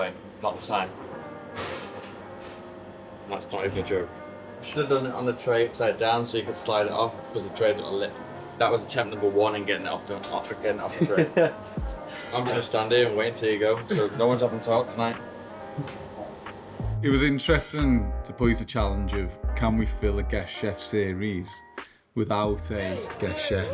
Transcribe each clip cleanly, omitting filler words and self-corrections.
way, not the sign. That's not even a joke. Should have done it on the tray upside down so you could slide it off because the tray's got a lip. That was attempt number 1 in getting it off the tray. I'm just stand here and wait until you go. So no one's having talk tonight. It was interesting to pose a challenge of can we fill a guest chef series without a guest chef?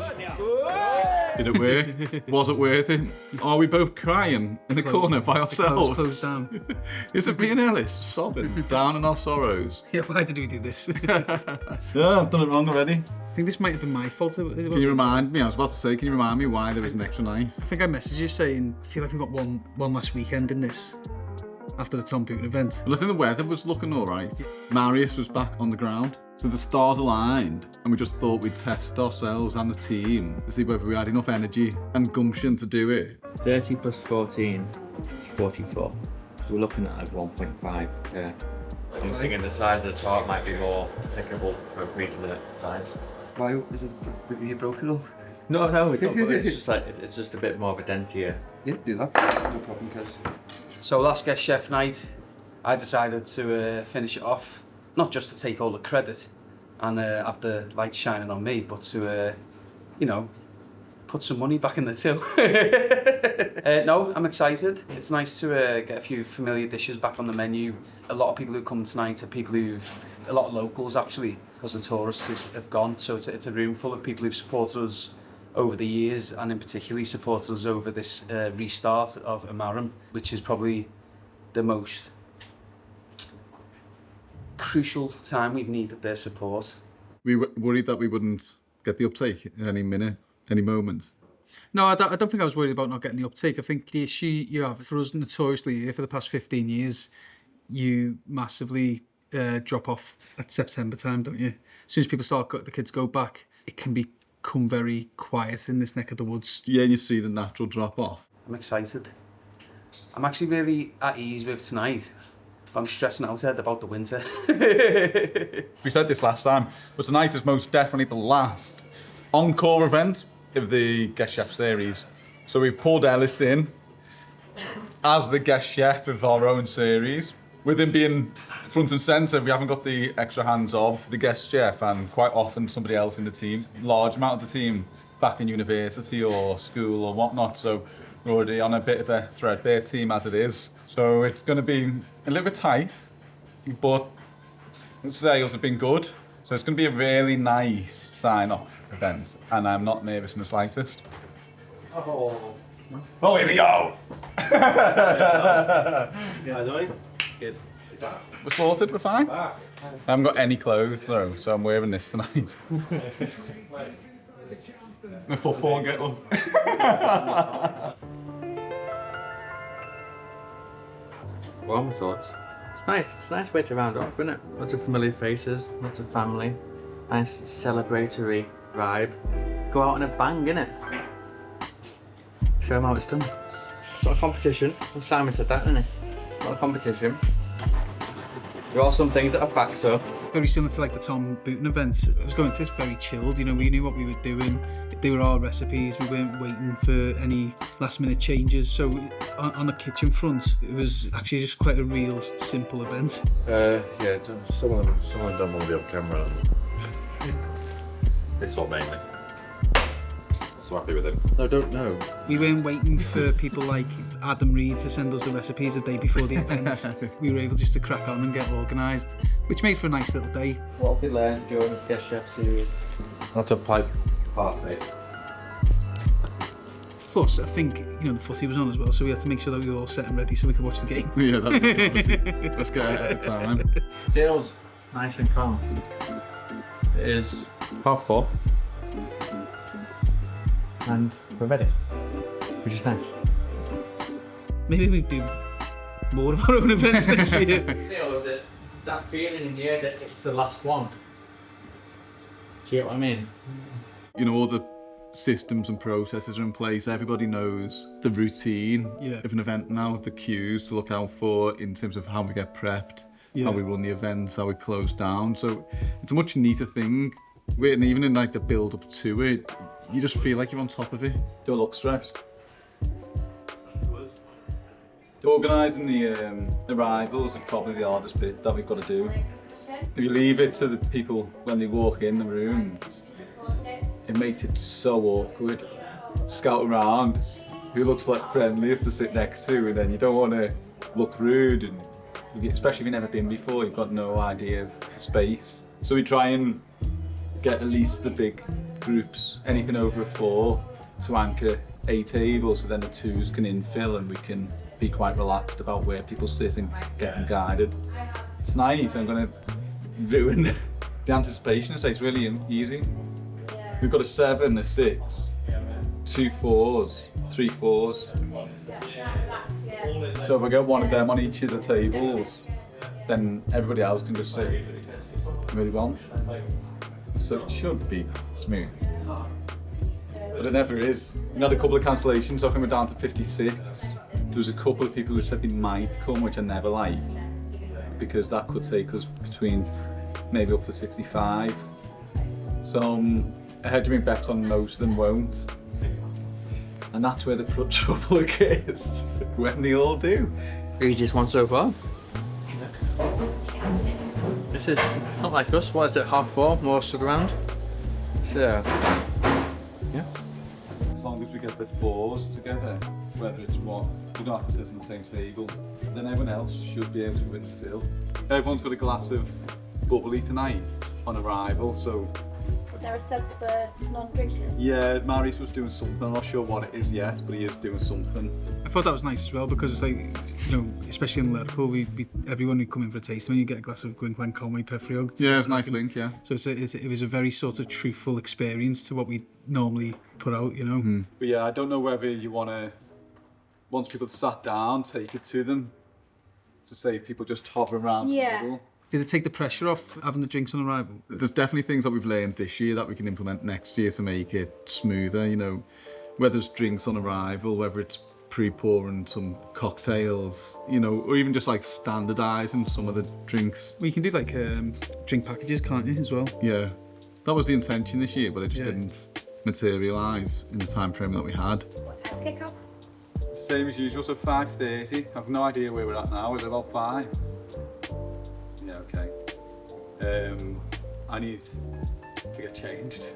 Did it work? Was it worth it? Are we both crying in the corner by ourselves? Closed down. Is it me and Ellis sobbing down in our sorrows? Yeah, why did we do this? Yeah, I've done it wrong already. I think this might have been my fault. Can you remind me? I was about to say, can you remind me why there was an extra night? I think I messaged you saying, I feel like we've got one last weekend in this. After the Tom Booten event. Well, I think the weather was looking all right. Marius was back on the ground. So the stars aligned and we just thought we'd test ourselves and the team to see whether we had enough energy and gumption to do it. 30 plus 14 is 44. So we're looking at like 1.5 per. I'm thinking the size of the tart might be more applicable for a regular size. Why is it you broke it all? No, it's not. It's just like it's just a bit more of a dentier. Yeah, do that. No problem, Kez. So last guest chef night, I decided to finish it off, not just to take all the credit and have the light shining on me, but to, put some money back in the till. No, I'm excited. It's nice to get a few familiar dishes back on the menu. A lot of people who come tonight are people a lot of locals actually, because the tourists have gone. So it's a room full of people who've supported us over the years, and in particular supported us over this restart of Marram, which is probably the most crucial time we've needed their support. We were worried that we wouldn't get the uptake in any minute, any moment. No, I don't think I was worried about not getting the uptake. I think the issue you have, for us notoriously here for the past 15 years, you massively drop off at September time, don't you? As soon as people the kids go back, it can become very quiet in this neck of the woods. Yeah, and you see the natural drop off. I'm excited. I'm actually really at ease with tonight, but I'm stressing out about the winter. We said this last time, but tonight is most definitely the last encore event of the guest chef series. So we've pulled Ellis in as the guest chef of our own series. With him being front and centre, we haven't got the extra hands of the guest chef and quite often somebody else in the team. Large amount of the team back in university or school or whatnot, so we're already on a bit of a threadbare team as it is. So it's going to be a little bit tight, but the sales have been good. So it's going to be a really nice sign-off event, and I'm not nervous in the slightest. Oh, here we go! yeah, I know. Good. We're sorted, we're fine. I haven't got any clothes though, so I'm wearing this tonight. My football get one. What are my thoughts? It's nice. It's a nice way to round off, isn't it? Lots of familiar faces, lots of family, nice celebratory vibe. Go out in a bang, innit? Show them how it's done. It's not a competition. Well, Simon said that, didn't he? Not a competition. There are some things that are facts up. Very similar to like the Tom Booten event. I was going to this very chilled, we knew what we were doing. They were our recipes, we weren't waiting for any last minute changes. So on the kitchen front, it was actually just quite a real simple event. Yeah, some of them don't want to be on camera. This one mainly. So happy with him. No, don't know. We weren't waiting for people like Adam Reed to send us the recipes the day before the event. We were able just to crack on and get organised, which made for a nice little day. What have we learned during this guest chef series? Not to play part of it. Plus, I think, the footy was on as well, so we had to make sure that we were all set and ready so we could watch the game. Yeah, that's it. Let's get ahead of time. Dale's nice and calm. It is 4:30. And we're ready, which is nice. Maybe we do more of our own events next year. Still, is it that feeling in the air that it's the last one? Do you get what I mean? All the systems and processes are in place. Everybody knows the routine of an event now, the cues to look out for in terms of how we get prepped, how we run the events, how we close down. So it's a much neater thing. And even in like the build up to it, you just feel like you're on top of it. Don't look stressed. Organising the arrivals is probably the hardest bit that we've got to do. If you leave it to the people when they walk in the room, it makes it so awkward. Scout around, who looks like friendliest to sit next to, and then you don't want to look rude, and especially if you've never been before, you've got no idea of space. So we try and get at least the big groups, anything over a 4, to anchor a table, so then the 2s can infill and we can be quite relaxed about where people sit and get them guided. Tonight I'm going to ruin the anticipation, so it's really easy. We've got a 7, a 6, 2 4s, 3 4s. So if I get one of them on each of the tables, then everybody else can just sit really well. So it should be smooth. But it never is. We had a couple of cancellations, I think we're down to 56. There was a couple of people who said they might come, which I never like, because that could take us between maybe up to 65. So I'm hedging my bets on most of them won't. And that's where the trouble occurs, when they all do. Easiest one so far. This is not like us. What is it? 4:30, more stood around. So, yeah. As long as we get the 4s together, whether it's one, we don't have to sit on the same table, then everyone else should be able to win fill. Everyone's got a glass of bubbly tonight on arrival, so. Is there a sub for non-drinkers? Yeah, Marius was doing something, I'm not sure what it is yet, but he is doing something. I thought that was nice as well, because it's like, you know, especially in Liverpool, everyone would come in for a tasting, you get a glass of Gwynglan Conway per friog. Yeah, it's a nice link, yeah. So it was a very sort of truthful experience to what we normally put out, you know. But yeah, I don't know whether you want to, once people sat down, take it to them, to say people just hover around the middle. Did it take the pressure off having the drinks on arrival? There's definitely things that we've learned this year that we can implement next year to make it smoother, you know, whether it's drinks on arrival, whether it's pre-pouring some cocktails, you know, or even just like standardising some of the drinks. Well, you can do like drink packages, can't you, as well? Yeah, that was the intention this year, but it just didn't materialise in the time frame that we had. What time kickoff? Same as usual, so 5:30. I've no idea where we're at now, is it about 5? Yeah, okay. I need to get changed.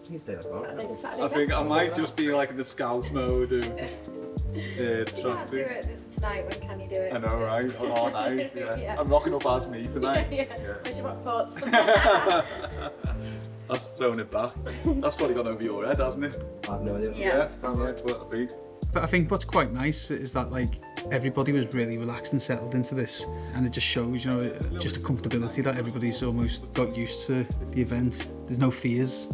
I think I might just be like in the scout mode of You can't do tracksuit. it tonight, when can you do it? I know, right? On all night, yeah. Yeah. I'm rocking up as me tonight. Yeah. Where's your thoughts? That's throwing it back. That's probably gone over your head, hasn't it? I have no idea. Yeah. What I think. But I think what's quite nice is that like everybody was really relaxed and settled into this, and it just shows, you know, just a comfortability that everybody's almost got used to the event. There's no fears.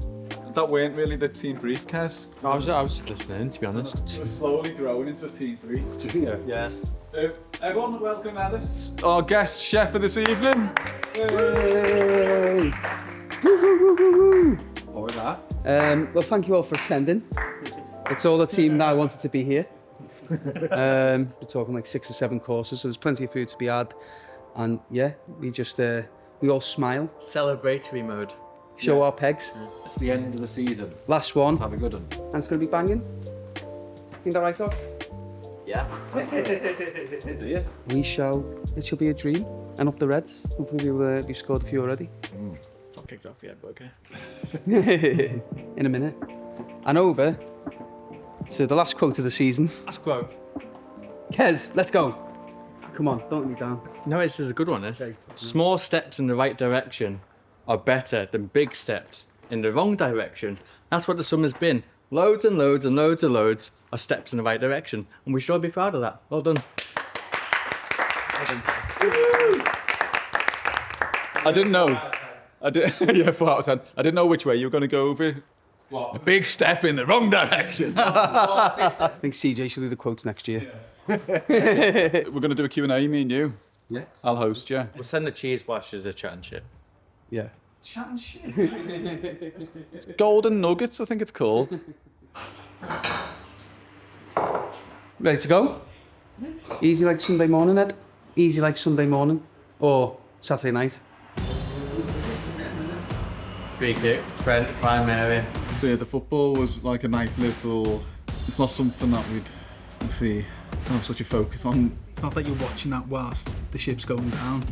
That weren't really the team brief, Kez. I was just listening, to be honest. We're slowly growing into a team brief. Yeah. Everyone, welcome Ellis, our guest chef for this evening. What was that? Well, thank you all for attending. It's all the team now wanted to be here. We're talking like 6 or 7 courses, so there's plenty of food to be had. And yeah, we just, we all smile, Celebratory mode. show our pegs. It's the end of the season. Last one, Let's have a good one. and it's going to be banging. Think that right, off? Yeah. It shall be a dream. And up the Reds. Hopefully we've scored a few already. Not kicked off yet, but okay. In a minute. And over to the last quote of the season. Last quote. Kez, let's go. Come on, don't let me down. No, this is a good one, this. Small steps in the right direction are better than big steps in the wrong direction. That's what the summer's been. Loads and loads and loads and loads of steps in the right direction. And we should all be proud of that. Well done. I didn't know. Yeah, 4 out of 10. I didn't know which way you were going to go over. What? A big step in the wrong direction. I think CJ should do the quotes next year. We're going to do a Q&A, me and you. Yeah. I'll host you. We'll send the cheese washers a chat and shit. Yeah. Chatting shit. Golden Nuggets, I think it's called. Ready to go? Easy like Sunday morning, Ed. Easy like Sunday morning. Or Saturday night. Free kick, Trent, prime area. So yeah, the football was like a nice little. It's not something that we'd see don't have such a focus on. It's not that you're watching that whilst the ship's going down.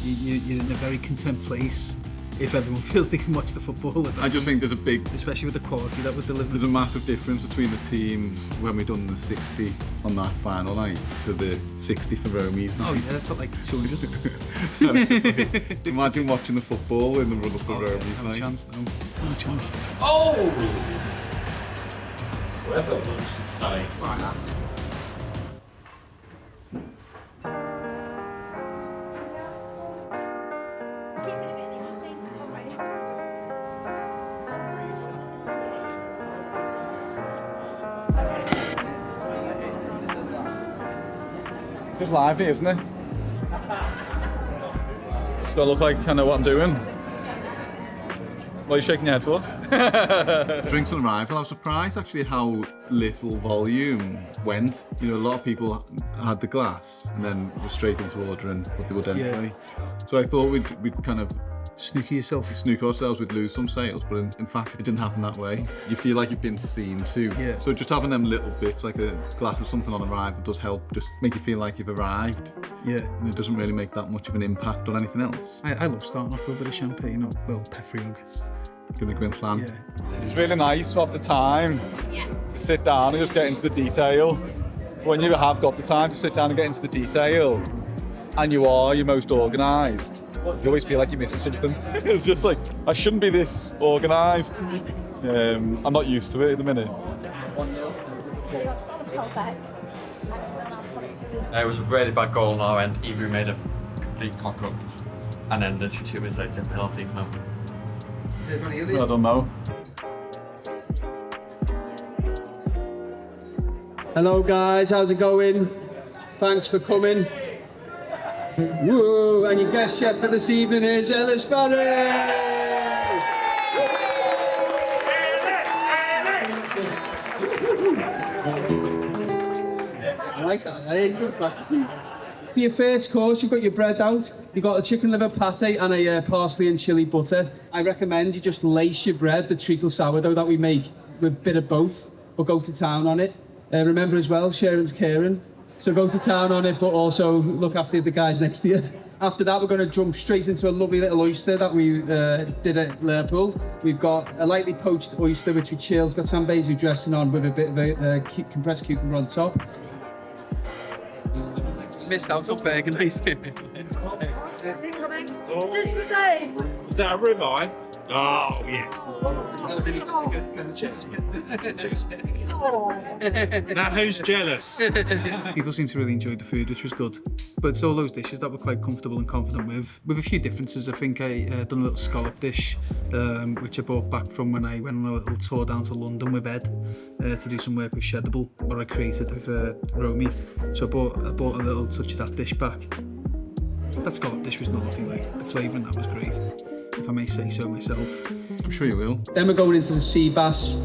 You're in a very content place. If everyone feels they can watch the football, I just think there's a big, especially with the quality that was delivered. there's a massive difference between the team when we done the 60 on that final night to the 60 for Romy's night. Oh yeah, it felt like 200. Like, imagine watching the football in the run-up to Romy's No night. chance, no chance. It's lively, isn't it? Do I look like I know what I'm doing? What are you shaking your head for? Drinks on arrival, I was surprised actually how little volume went. You know, a lot of people had the glass and then were straight into ordering what they would anyway. So I thought we'd kind of snook ourselves, we'd lose some sales, but in fact it didn't happen that way. You feel like you've been seen too. Yeah. So just having them little bits, like a glass of something on arrival, does help just make you feel like you've arrived. Yeah. And it doesn't really make that much of an impact on anything else. I love starting off with a bit of champagne or, well, Pefriog. Gonna go in plan. Yeah. It's really nice to have the time to sit down and just get into the detail. When you have got the time to sit down and get into the detail, and you're most organised, you always feel like you're missing something. It's just like, I shouldn't be this organised. I'm not used to it at the minute. It was a really bad goal on our end. Evie made a complete cock up, and then literally 2 minutes later, penalty. No. I don't know. Hello guys, how's it going? Thanks for coming. Woo! And your guest chef for this evening is Ellis Barrie! I like that, eh? Good practicing. For your first course, you've got your bread out, you've got a chicken liver pate and a parsley and chilli butter. I recommend you just lace your bread, the treacle sourdough that we make, with a bit of both, but go to town on it. Remember as well, sharing's caring. So go to town on it, but also look after the guys next to you. After that, we're going to jump straight into a lovely little oyster that we did at Liverpool. We've got a lightly poached oyster, which we chilled. It's got some basil dressing on with a bit of a compressed cucumber on top. Missed out on burger night. Is that a ribeye? Oh, yes. Now who's jealous? People seem to really enjoy the food, which was good. But it's all those dishes that we're quite comfortable and confident with a few differences. I think I done a little scallop dish, which I brought back from when I went on a little tour down to London with Ed to do some work with Shedable, what I created with Romy. So I brought a little touch of that dish back. That scallop dish was naughty, like the flavour in that was great, if I may say so myself. I'm sure you will. Then we're going into the sea bass.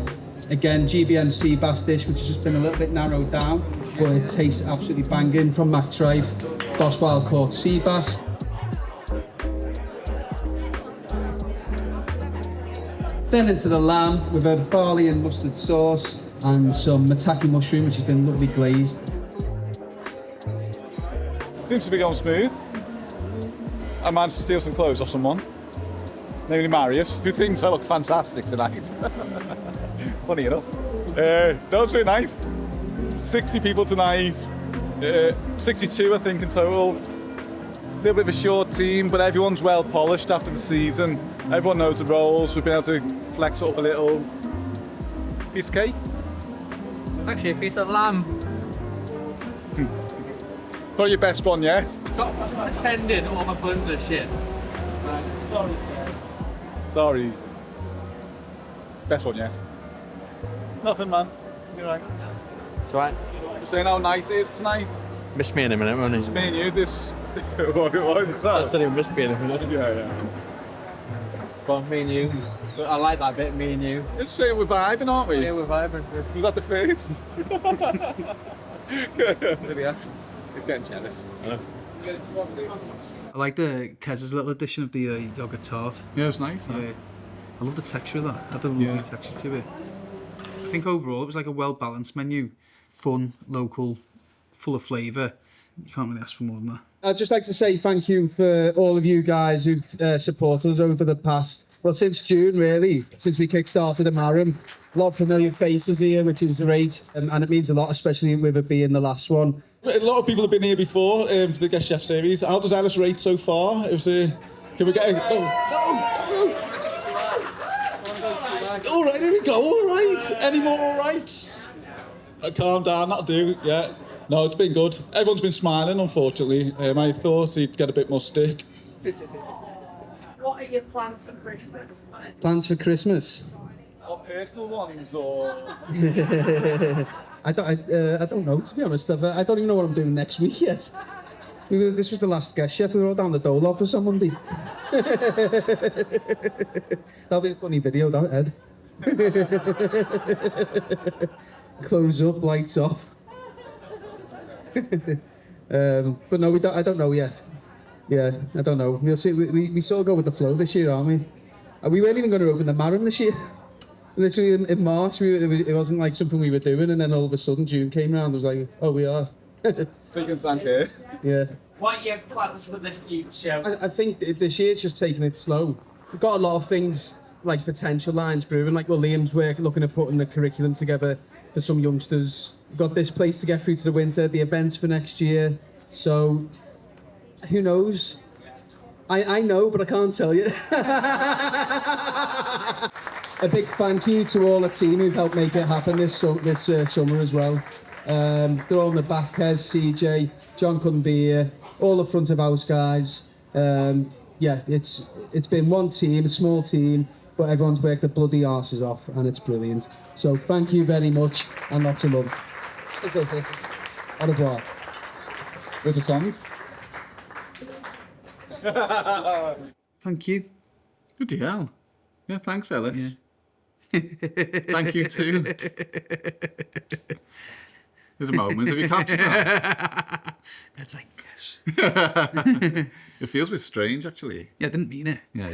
Again, GBM sea bass dish, which has just been a little bit narrowed down, but it tastes absolutely banging, from McTrife, Boswell caught sea bass. Then into the lamb with a barley and mustard sauce and some maitake mushroom, which has been lovely glazed. Seems to be going smooth. I managed to steal some clothes off someone. Namely Marius, who thinks I look fantastic tonight. Funny enough. No, it's really nice. 60 people tonight. 62, I think, in total. A little bit of a short team, but everyone's well polished after the season. Everyone knows the roles. We've been able to flex it up a little. Piece of cake. It's actually a piece of lamb. Probably your best one yet. Stop pretending all my buns are shit. Sorry, guys. Sorry. Best one yet. Nothing, man. You're right. It's alright. Just saying how nice it is tonight. Miss me in a minute, won't you? Me and you, this. what is I that? said he'll miss me in a minute. Yeah. Go on, me and you. But I like that bit, me and you. Let's say we're vibing, aren't we? Yeah, we're vibrant. Was that the first? There we are. He's getting jealous. I like the Kez's little addition of the yogurt tart. Yeah, it's nice. Yeah, I love the texture of that. It had a lovely texture to it. I think overall it was like a well-balanced menu. Fun, local, full of flavour. You can't really ask for more than that. I'd just like to say thank you for all of you guys who've supported us over the past, well, since June really, since we kick-started at Marram. A lot of familiar faces here, which is great, and it means a lot, especially with it being the last one. A lot of people have been here before for the Guest Chef series. How does Ellis rate so far? Can we get a... Oh, no! All right, here we go, all right. Any more all right? Calm down, that'll do, yeah. No, it's been good. Everyone's been smiling, unfortunately. I thought he'd get a bit more stick. What are your plans for Christmas? Plans for Christmas? Or personal ones, or... I don't know, to be honest. I don't even know what I'm doing next week yet. This was the last guest chef. We were all down the dole for some Monday. That'll be a funny video, that, Ed. Close up, lights off. But no, I don't know yet. Yeah, I don't know. We'll see. We sort of go with the flow this year, aren't we? We weren't even going to open the Marram this year. Literally in March, it wasn't like something we were doing, and then all of a sudden June came around. It was like, oh, we are. So you can thank her. Yeah. What are your plans for the future? I think this year's just taking it slow. We've got a lot of things like potential lines brewing, like Liam's work, looking at putting the curriculum together for some youngsters. We've got this place to get through to the winter, the events for next year. So, who knows? I know, but I can't tell you. A big thank you to all the team who've helped make it happen this summer as well. They're all in the back, Kez, CJ, John couldn't be here, all the front of house guys. Yeah, it's been one team, a small team, but everyone's worked their bloody arses off, and it's brilliant. So thank you very much, and lots of love. Au revoir. There's a song. Thank you. Good hell. Yeah, thanks, Ellis. Yeah. Thank you too. There's a moment. Have you captured that? It's like, yes. It feels a bit strange, actually. Yeah, I didn't mean it. Yeah.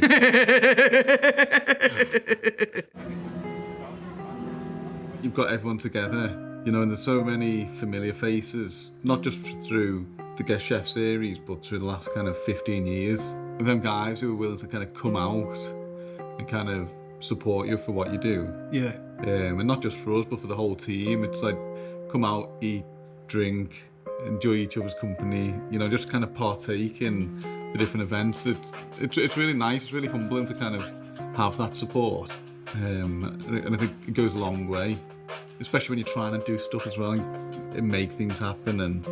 You've got everyone together, you know, and there's so many familiar faces, not just through the Guest Chef series, but through the last kind of 15 years. Of them guys who are willing to kind of come out and kind of support you for what you do. Yeah. And not just for us, but for the whole team. It's like, come out, eat, drink, enjoy each other's company, you know, just kind of partake in the different events. It's really nice, it's really humbling to kind of have that support. And I think it goes a long way, especially when you're trying to do stuff as well and make things happen, and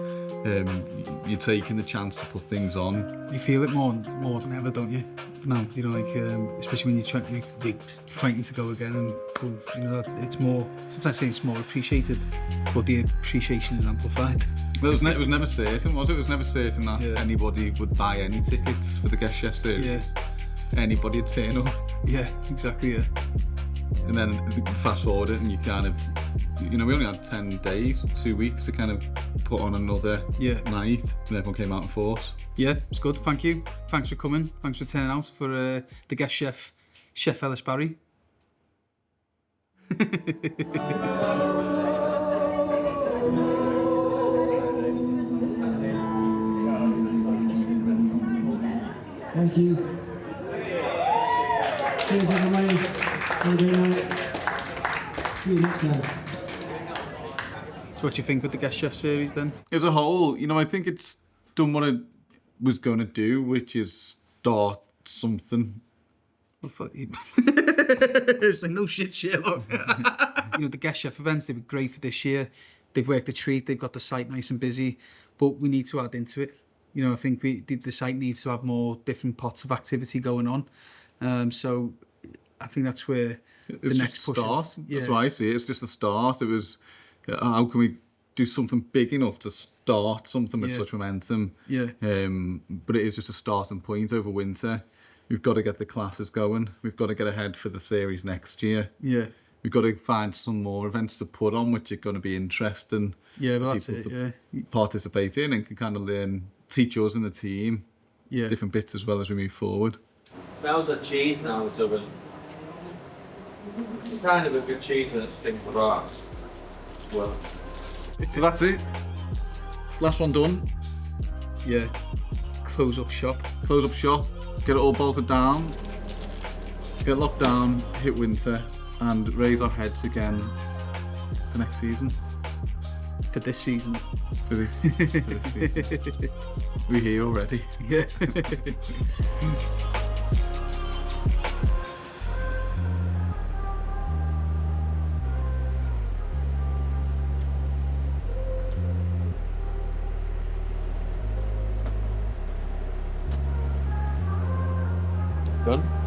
you're taking the chance to put things on. You feel it more than ever, don't you? No, you know, like especially when you're fighting to go again, and you know, it's more. Sometimes I say it's more appreciated, but the appreciation is amplified. Well, it was never certain, was it? It was never certain that anybody would buy any tickets for the Guest Chef series. Yeah. Anybody would turn up. Yeah, exactly. Yeah. And then fast forward it, and you kind of, you know, we only had 10 days, 2 weeks to kind of put on another night, and everyone came out in force. Yeah, it's good. Thank you. Thanks for coming. Thanks for turning out for the guest chef, Chef Ellis Barrie. Thank you. Cheers, everybody. Have a good night. See you next time. So what do you think with the guest chef series then? As a whole, you know, I think it's done what it was going to do, which is start something. Well, fuck you. It's like, no shit, Sherlock. You know, the guest chef events, they were great for this year. They've worked a treat, they've got the site nice and busy, but we need to add into it. You know, I think the site needs to have more different pots of activity going on. So I think that's where the next push start. That's why I see it. It's just the start. It was, how can we do something big enough to start something with such momentum? Yeah. But it is just a starting point over winter. We've got to get the classes going. We've got to get ahead for the series next year. Yeah. We've got to find some more events to put on, which are going to be interesting. Yeah, well, that's people it. to participate in, and can kind of teach us and the team different bits as well as we move forward. Smells like cheese now, so it's kind of a good cheese when it's things like that. Well, So that's it. Last one done. Yeah. Close up shop. Close up shop. Get it all bolted down. Get locked down. Hit winter, and raise our heads again for next season. For this season. For this season. We're here already. Yeah. Done?